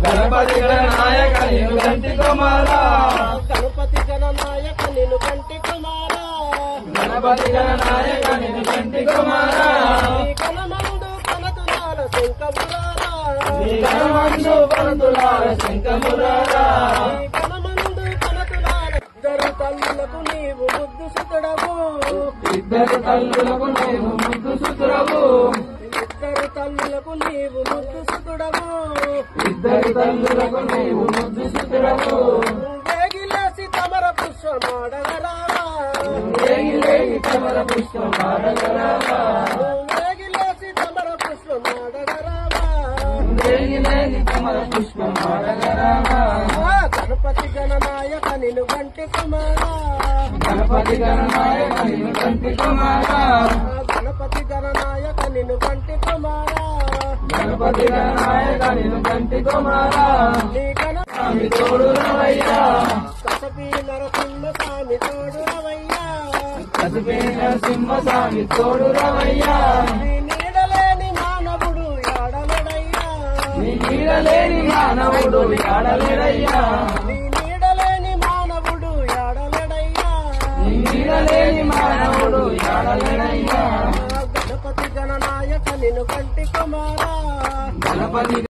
గణపతి గణనాయక నిన్ను గంటి కుమారా గణపతి గణనాయక నిన్ను గంటి కుమారా గణపతి గణనాయక నిన్ను గంటి కుమారా కనమందు కనతులాల శంఖమురారా గణమందు పనుతులార శంఖమురారా కనమందు కనతులాల ఇద్దరు తల్లులకు నీవు ముద్దు సుతుడవు ఇద్దరు తల్లులకు నీవు ముద్దు సుతురవు ఇద్దరు తల్లులకు నీవు ముద్దు సుతుడవు ఇద్దరు తల్లులకు నీవు ముద్దు సుతురవు వేగిలేసి తమర పుష్పమాడగరావా లేగి కమల పుష్పమాడగరావా వేగిలేసి తమర పుష్పమాడగరావా లేగి కమల పుష్పమాడగరావా గణపతి గణనాయక నిన్ను గంటి కుమారా గణపతి గణనాయక నిన్ను గంటి కుమారా గణపతి గణనాయక నిన్ను గంటి కుమారా గణపతి గణనాయక నిన్ను గంటి కుమారా నీ గణ స్వామి తోడు రవయ్యా కసపి నరసింహ స్వామి తోడు రవయ్యా కసిపే నరసింహ స్వామి తోడు రవయ్యా నీ నీడలేని మానవుడు యాడలడయ్యా నీ నీడలేని మానవుడు ఆడలేడయ్యా నీ నీడలేని మానవుడు యాడలడయ్యా నీ నీడలేని మానవుడు ఆడలేడయ్యా గణపతి గణనాయక నిన్ను గంటి కుమారా గణపతి